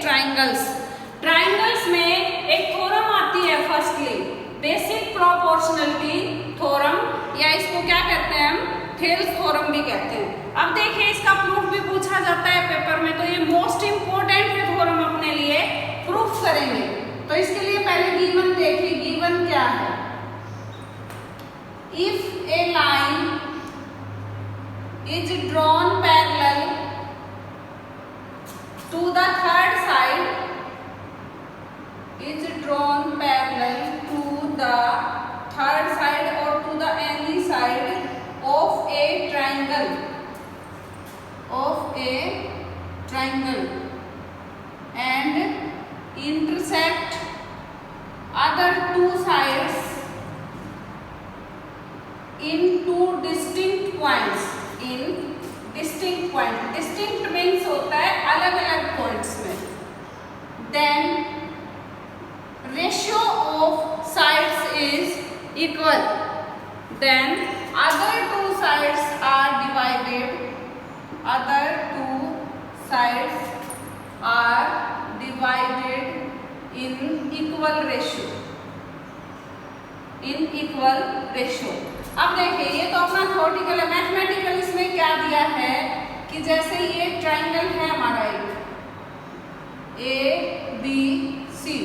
Triangles. Triangles में एक theorem आती है, फर्स्टली बेसिक प्रोपोर्शनलिटी थ्योरम, या इसको क्या कहते हैं हम, थेल्स थ्योरम भी कहते हैं। अब देखिए इसका प्रूफ भी पूछा जाता है पेपर में, तो ये मोस्ट इंपोर्टेंट है थ्योरम, अपने लिए प्रूफ करेंगे। तो इसके लिए पहले गिवन देखिए, गिवन क्या है, if A line is drawn parallel to the third side, is drawn parallel to the third side or to the any side of a triangle, and intersect other two sides in two distinct points, in distinct point, distinct means होता है अलग अलग points में, then ratio of sides is equal, then other two sides are divided, other two sides are divided in equal ratio, in equal ratio। अब देखिए ये तो अपना थ्योरेटिकल है, मैथमेटिकल इसमें क्या दिया है कि जैसे ये ट्राइंगल है हमारा एक ए बी सी,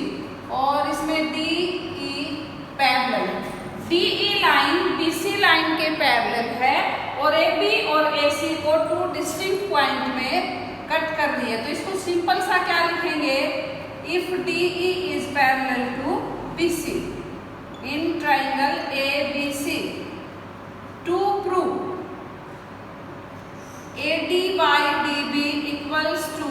और इसमें D E parallel, D E line B C line के पैरेलल है, और ए बी और ए सी को टू डिस्टिंक्ट पॉइंट में कट कर दिया। तो इसको सिंपल सा क्या लिखेंगे, if D E is parallel to B C in triangle A B C, to prove AD by DB equals to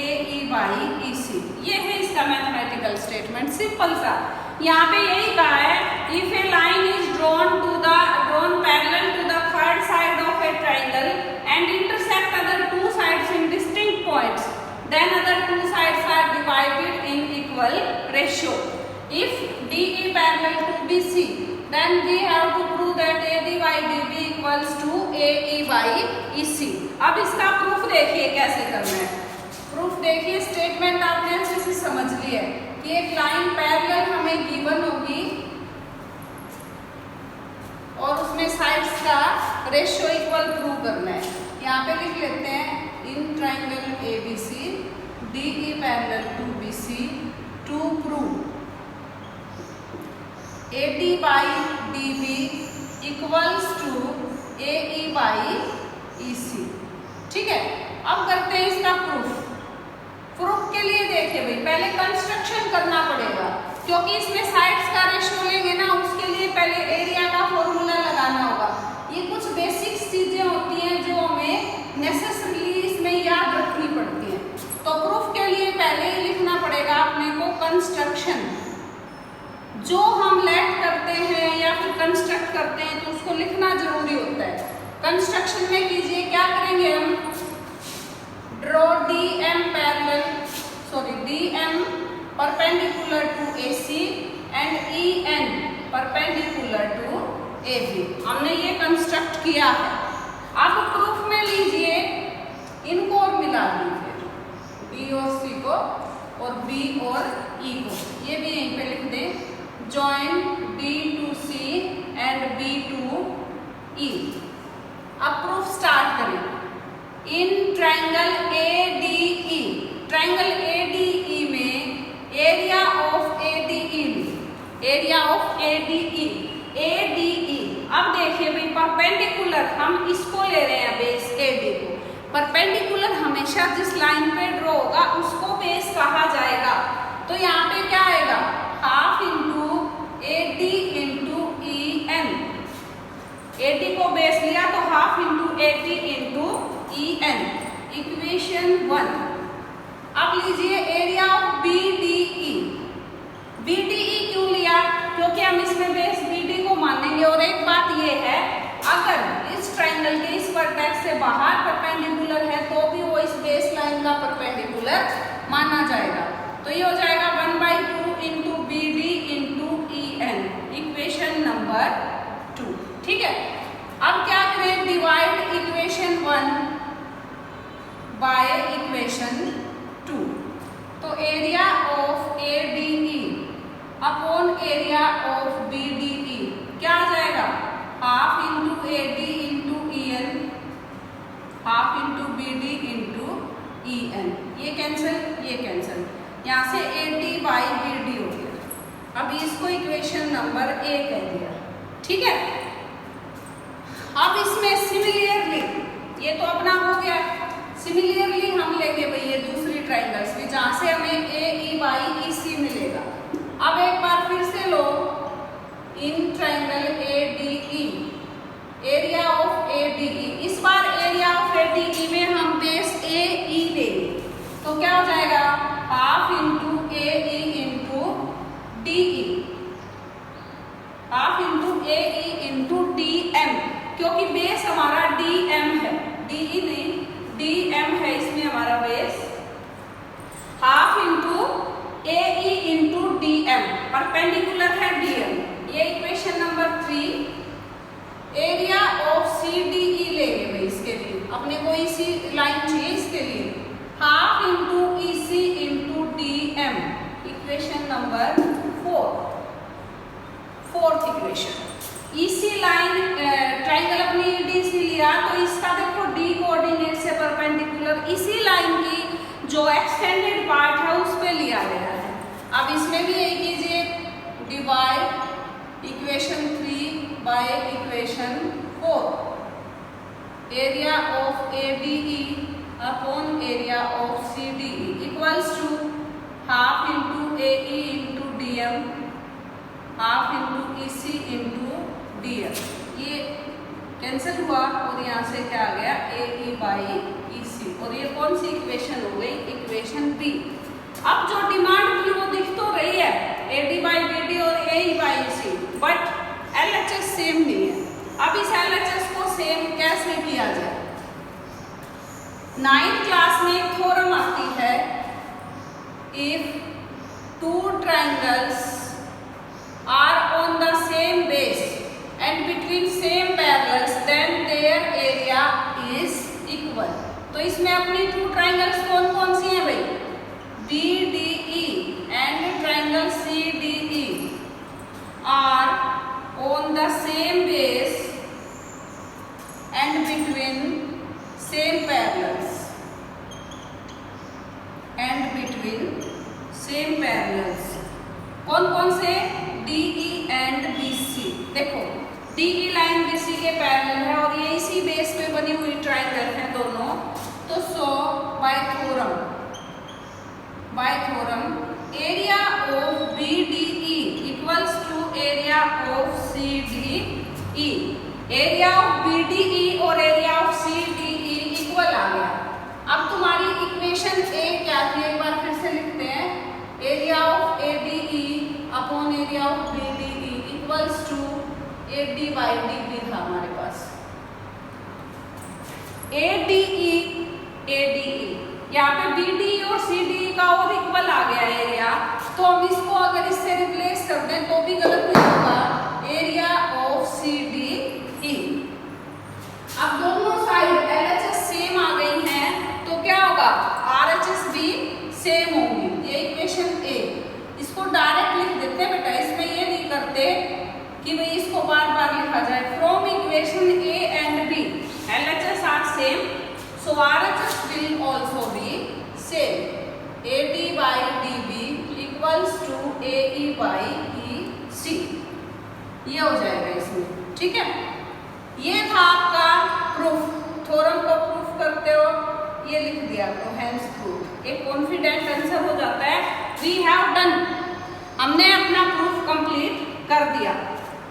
AE by EC। ये है इसका मैथमेटिकल स्टेटमेंट, सिंपल सा। यहाँ पे यही कहा है, if a line is drawn parallel to the third side of a triangle and intersect other two sides in distinct points, then other two sides are divided in equal ratio। If DE parallel to BC, then we have to prove that AD by DB equals to AE by EC। अब इसका proof देखिए कैसे करना है। Proof देखिए, statement आपने अच्छे से समझ लिया है कि एक लाइन पैरेलल हमें गिवन होगी और उसमें साइड्स का रेशियो इक्वल प्रूव करना है। यहाँ पे लिख लेते हैं, in triangle ABC DE parallel to BC to prove AD by DB equals to AE by EC। ठीक है, अब करते हैं इसका प्रूफ। प्रूफ के लिए देखिए भाई, पहले कंस्ट्रक्शन करना पड़ेगा, क्योंकि इसमें साइड्स का रेशियो लेंगे ना, उसके लिए पहले एरिया का फॉर्मूला लगाना होगा। ये कुछ बेसिक चीजें होती हैं जो हमें नेसेसरीली इसमें याद रखनी पड़ती हैं। तो प्रूफ के लिए पहले ही लिखना पड़ेगा अपने को कंस्ट्रक्शन। जो हम लेट करते हैं या फिर कंस्ट्रक्ट करते हैं तो उसको लिखना जरूरी होता है। कंस्ट्रक्शन में कीजिए, क्या करेंगे हम, draw DM perpendicular to AC and EN perpendicular to AB। हमने ये कंस्ट्रक्ट किया है। आप प्रूफ में लीजिए, इनको और मिला लीजिए, B और C को और B और E को, ये भी यहीं पे लिख दें, join D to C and B to E। अब प्रूफ स्टार्ट करें। इन ट्राइंगल ADE, ट्राइंगल ADE में area of ADE, area of ADE, अब देखिए भाई परपेंडिकुलर, हम इसको ले रहे हैं बेस AD को। परपेंडिकुलर हमेशा जिस लाइन पे ड्रॉ होगा उसको बेस कहा जाएगा। तो यहाँ पे क्या आएगा, half into AD into EN, AD को बेस लिया तो half into AD into EN, equation 1। अब लीजिए एरिया ऑफ BDE, BDE क्यों लिया, क्योंकि हम इसमें बेस BD को मानेंगे। और एक बात ये है, अगर इस ट्राइंगल के इस वर्टेक्स से बाहर परपेंडिकुलर है तो भी वो इस बेस लाइन का परपेंडिकुलर माना जाएगा। तो ये हो जाएगा 1/2 into BD into EN, equation number 2। ठीक है, अब क्या करें, divide equation 1 by equation 2। Cancel, ये कैंसिल, यहाँ से AD बाई BD हो गया। अब इसको इक्वेशन नंबर ए कह दिया, ठीक है। अब इसमें सिमिलरली, ये तो अपना हो गया, सिमिलरली हम लेंगे भाई ये दूसरी ट्राइंगल्स भी जहाँ से हमें AE बाई EC मिलेगा। अब एक बार फिर से लो, in triangle ADE, area of ADE, इस बार एरिया ऑफ ADE में हम बेस AE लेंगे, तो क्या हो जाएगा, half into AE into DE, half into AE into DM, क्योंकि बेस हमारा DM है, DE नहीं DM है, इसमें हमारा base, half into AE into DM, perpendicular है DM, ये equation number 3। Area of CDE लेंगे भाई, इसके लिए अपने को इसी लाइन चाहिए, इसके लिए half into EC into DM, equation number 4, fourth equation. EC line triangle अपनी EDC लिया, तो इसका देखो D कोऑर्डिनेट से परपेंडिकुलर इसी लाइन की जो एक्सटेंडेड पार्ट है उस पे लिया गया है। अब इसमें भी यही कीजिए, divide equation 3 by equation 4, area of ADE upon area of CDE equals to half into AE into DM, half into EC into DM, ये कैंसिल हुआ और यहाँ से क्या आ गया, AE बाई EC, और ये कौन सी इक्वेशन हो गई, इक्वेशन B। अब जो डिमांड थी वो दिख तो रही है, AD बाई BD और AE by EC, but LHS same नहीं है। अब इस LHS को सेम कैसे किया जाए, 9th क्लास में एक थ्योरम आती है, if two triangles are on the same base and between same parallels then their area is equal। तो इसमें अपनी टू ट्राइंगल्स कौन कौन सी हैं भाई, BDE and triangle CDE are on the same base and between same parallels, and between same parallels कौन कौन से, DE and BC। देखो DE लाइन BC के पैरेलल है और ये इसी बेस पे बनी हुई ट्राइंगल है दोनों, तो so by theorem area of BDE equals to area of CDE, area of BDE और एरिया ऑफ CDE इक्वल आ गया। अब तुम्हारी इक्वेशन A क्या थी, एक बार फिर से लिखते हैं, area of ADE upon area of BDE equals to AD by DB था हमारे पास, ADE, यहाँ पे BDE और CDE का और इक्वल आ गया एरिया, तो हम इसको अगर इससे रिप्लेस कर दें तो भी गलत नहीं होगा, एरिया ऑफ CDE। अब दोनों साइड LHS सेम आ गई हैं, तो क्या होगा, RHS भी सेम होंगी, ये इक्वेशन A। इसको डायरेक्ट लिख देते हैं बेटा, इसमें ये नहीं करते कि भाई इसको बार बार लिखा जाए। From equation A and B LHS are same, so RHS will also be same, AD by DB equals to AE by EC, ये हो जाएगा इसमें, ठीक है। ये था आपका प्रूफ, थ्योरम को प्रूफ करते हो ये लिख दिया, तो हेंस प्रूफ, एक कॉन्फिडेंट आंसर हो जाता है, वी हैव डन, हमने अपना प्रूफ कंप्लीट कर दिया।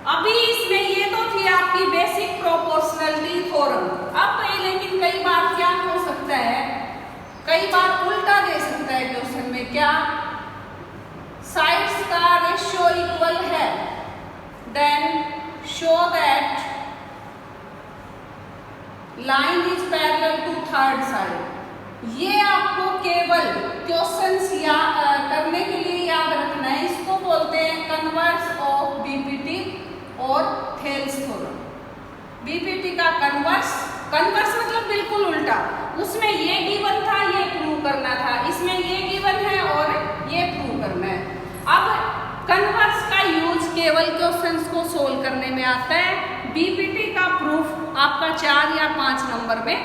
अभी इसमें ये तो थी आपकी बेसिक प्रोपोर्शनलिटी थ्योरम। अब लेकिन कई बार क्या हो सकता है, कई बार उल्टा दे सकता है क्वेश्चन में, क्या साइड्स का रेशियो इक्वल है, then show that line is parallel to third side. ये आपको केवल क्वेश्चंस करने के लिए याद रखना है, इसको बोलते हैं कन्वर्स ऑफ बीपीटी और थेल्स थ्योरम। बीपीटी का कन्वर्स मतलब बिल्कुल उल्टा, उसमें ये गिवन था, ये प्रूव करना था, इसमें ये गिवन है और ये प्रूव करना है। अब कन्वर्स का यूज केवल क्वेश्चंस को सोल्व करने में आता है, बीपीटी का प्रूफ आपका 4 या 5 नंबर में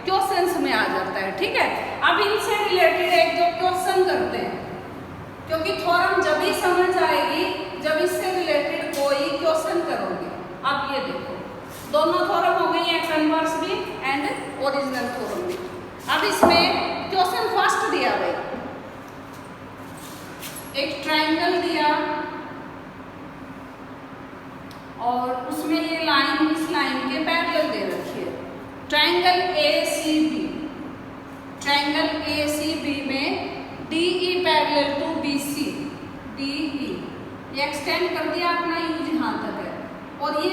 क्वेश्चंस में आ जाता है, ठीक है। अब इनसे रिलेटेड एक जो क्वेश्चन करते हैं, क्योंकि थ्योरम जब भी समझ आएगी जब इससे रिलेटेड कोई क्वेश्चन करोगे। अब ये देखो दोनों थ्योरम हो गई है, कन्वर्स भी एंड ओरिजिनल थ्योरम भी। अब इसमें क्वेश्चन फर्स्ट दिया भाई, एक ट्रायंगल दिया और उसमें ये लाइन इस लाइन के पैरेलल दे रखी है, ट्रायंगल ACB। ट्रायंगल ACB में DE parallel to BC, DE ये एक्सटेंड कर दिया अपना यूज यहाँ तक है, और ये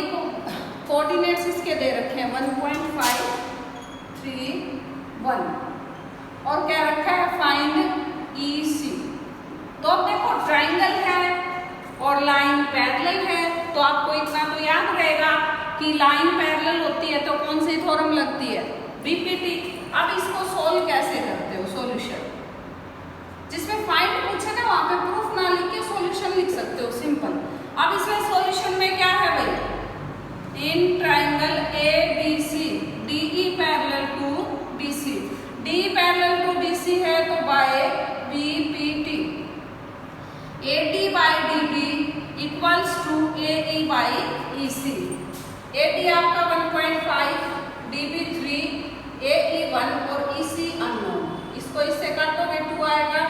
कोऑर्डिनेट्स इसके दे रखे हैं 1.5 3 1, और क्या रखा है फाइंड EC। तो अब देखो ट्रायंगल है और लाइन पैरेलल है, तो आपको इतना तो याद रहेगा कि लाइन पैरेलल होती है तो कौन सी थ्योरम लगती है, BPT। अब इसको सोल्व कैसे करते हो, सॉल्यूशन जिसमें फाइंड पूछे ना वहां पे प्रूफ ना लिख के सॉल्यूशन लिख सकते हो, सिंपल। अब इसमें सॉल्यूशन में क्या है भाई, in triangle ABC DE parallel to BC, DE parallel to BC है तो by BPT, AD by DB equals to AE by EC। AD आपका 1.5, DB 3, AE 1 और EC अननोन। इसको इससे काटोगे 2 आएगा,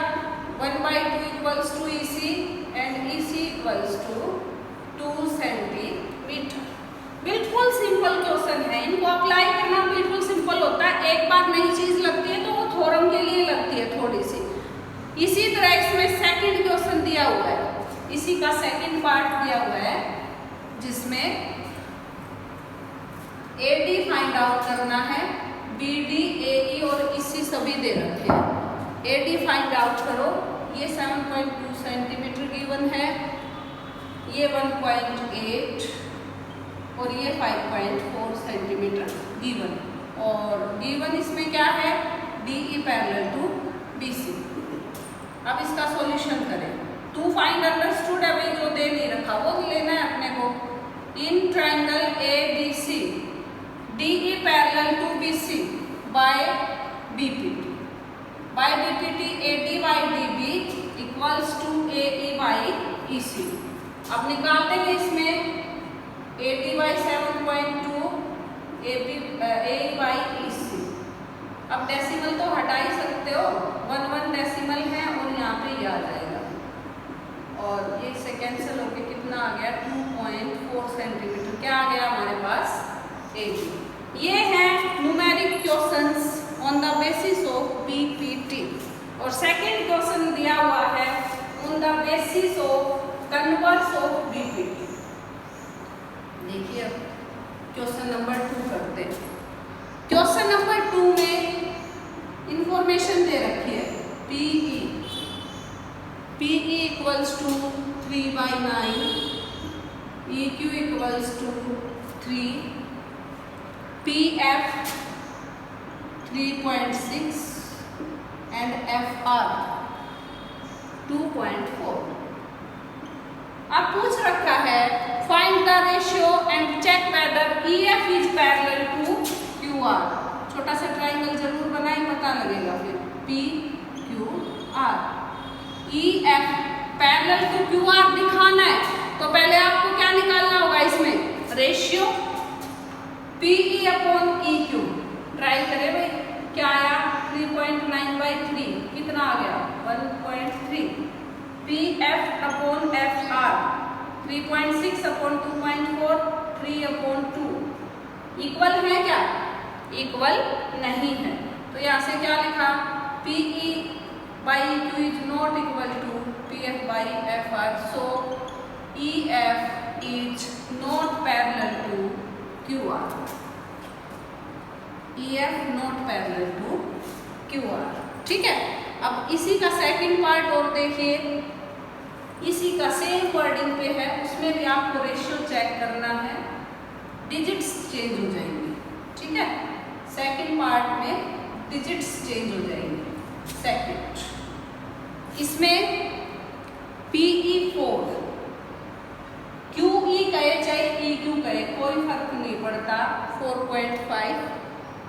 1/2 equals to EC and EC equals to 2 centimetre. बिल्कुल simple question है, इनको अप्लाई करना बिल्कुल सिंपल होता है। एक बार नई चीज लगती है तो वो थ्योरम के लिए लगती है थोड़ी सी। इसी तरह इसमें सेकंड क्वेश्चन दिया हुआ है, इसी का सेकंड पार्ट दिया हुआ है जिसमें AD फाइंड आउट करना है, BD AE और EC सभी दे रखे हैं। AD फाइंड आउट करो, ये 7.2 सेंटीमीटर गिवन है, ये 1.8 और ये 5.4 सेंटीमीटर गिवन, और गिवन इसमें क्या है DE पैरेलल टू BC। अब इसका सॉल्यूशन करें, टू फाइंड अंडरस्टूड है भाई, जो दे नहीं रखा वो लेना है अपने को। In triangle ABC DE parallel to BC by BPT, by BPT AD by DB equals to AE by EC। अब निकाल देंगे इसमें AD by 7.2 AE by EC। अब डेसिमल तो हटा ही सकते हो, 1 डेसिमल है और यहाँ पे ये आ जाएगा, और ये से कैंसिल होके कितना आ गया 2.4 सेंटीमीटर, क्या आ गया हमारे पास AD। ये है numeric questions on the basis of BPT, और सेकंड क्वेश्चन दिया हुआ है on the basis of converse of BPT। देखिए अब क्वेश्चन नंबर 2 करते हैं। क्वेश्चन नंबर 2 में इंफॉर्मेशन दे रखी है PE equals to 3/9, EQ equals to 3, PF 3.6 and FR 2.4। अब पूछ रखा है find the ratio and check whether EF is parallel to QR। छोटा सा ट्रायंगल जरूर बनाएं, पता लगेगा फिर PQR। EF parallel to QR दिखाना है तो पहले आपको क्या निकालना होगा, इसमें ratio PE upon EQ। Try करें भाई, क्या आया 3.9/3, कितना आ गया 1.3। PF upon FR 3.6 upon 2.4, 3 upon 2 equal है क्या, इक्वल नहीं है, तो यहाँ से क्या लिखा PE by EQ is not equal to PF by FR, so EF is not parallel to QR। EF not parallel to QR, ठीक है। अब इसी का सेकंड पार्ट और देखिए, इसी का सेम वर्डिंग पे है, उसमें भी आपको रेशियो चेक करना है, डिजिट्स चेंज हो जाएंगे, ठीक है। सेकंड पार्ट में डिजिट्स चेंज हो जाएंगे। सेकंड इसमें PE4 QE कहे चाहे EQ कहे कोई फर्क नहीं पड़ता, 4.5।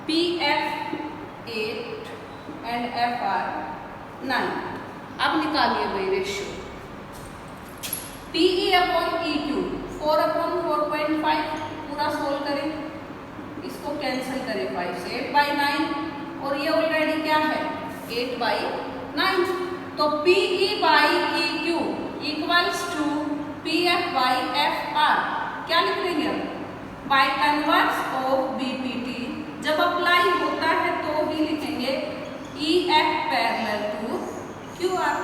PF 8 and F R 9। अब निकालिए भाई ratio PE upon EQ 4 upon 4.5 पूरा सोल्व करें, इसको कैंसिल करें 5 से 8/9 और ये ऑलरेडी क्या है 8/9। तो PE by EQ equals to PF by FR क्या लिख देंगे हम बाय कन्वर्स ऑफ BPT। जब अप्लाई होता है तो ही लिखेंगे EF parallel to QR,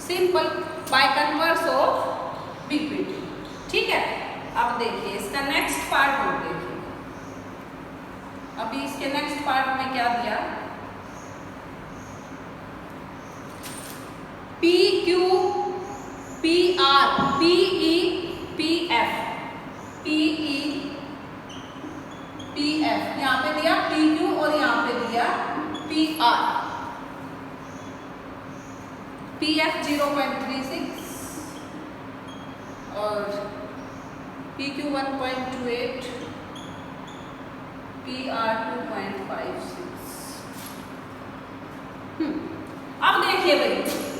simple by converse of BPT। ठीक है, अब देखिए इसका नेक्स्ट पार्ट और देखिए। अभी इसके नेक्स्ट पार्ट में क्या दिया PQ PR PE PF PE PF यहाँ पे दिया PQ और यहाँ पे दिया PR। PF 0.36 और PQ 1.28 PR 2.56। अब देखिए भाई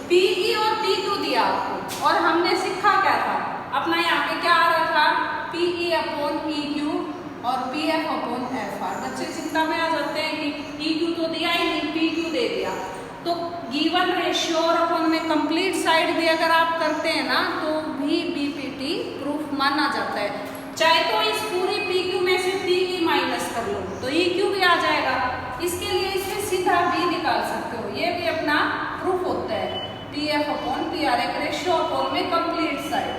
PE और PQ दिया आपको और हमने सीखा क्या था अपना यहाँ पे क्या आ रहा था PE अपॉन EQ और PF अपॉन FR। बच्चे चिंता में आ जाते हैं कि EQ तो दिया ही नहीं PQ दे दिया। तो गिवन रेशियो और अपन में कंप्लीट साइड भी अगर आप करते हैं ना तो भी BPT प्रूफ माना जाता है। चाहे तो इस पूरी PQ में से PE माइनस कर लो तो EQ भी आ जाएगा। इसके लिए इसे सीधा भी निकाल सकते हो, ये भी अपना प्रूफ होता है PF अपॉन PR एक रेशियो अपॉन में कंप्लीट साइड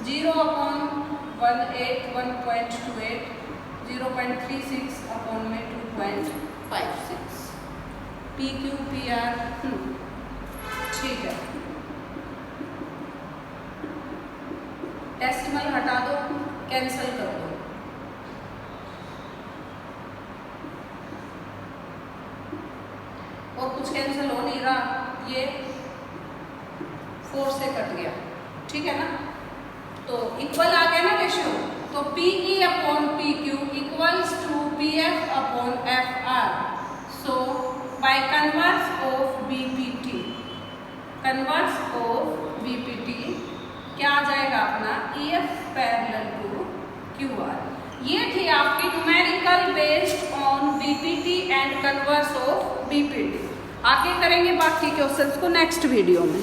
0/1.8 1.28 0.36 अपॉन में 2.56 PQ PR। ठीक है, डेसिमल हटा दो कैंसिल कर दो। और कुछ कैंसिल हो नहीं रहा, ये 4 से कट गया। ठीक है ना, तो इक्वल आ गया ना रेशियो। तो PE upon PQ equals to PF upon FR। So by converse of BPT converse of BPT क्या आ जाएगा अपना EF पैरेलल टू QR। ये थी आपकी numerical based on BPT and converse of BPT। आगे करेंगे बाकी क्वेश्चंस को नेक्स्ट वीडियो में।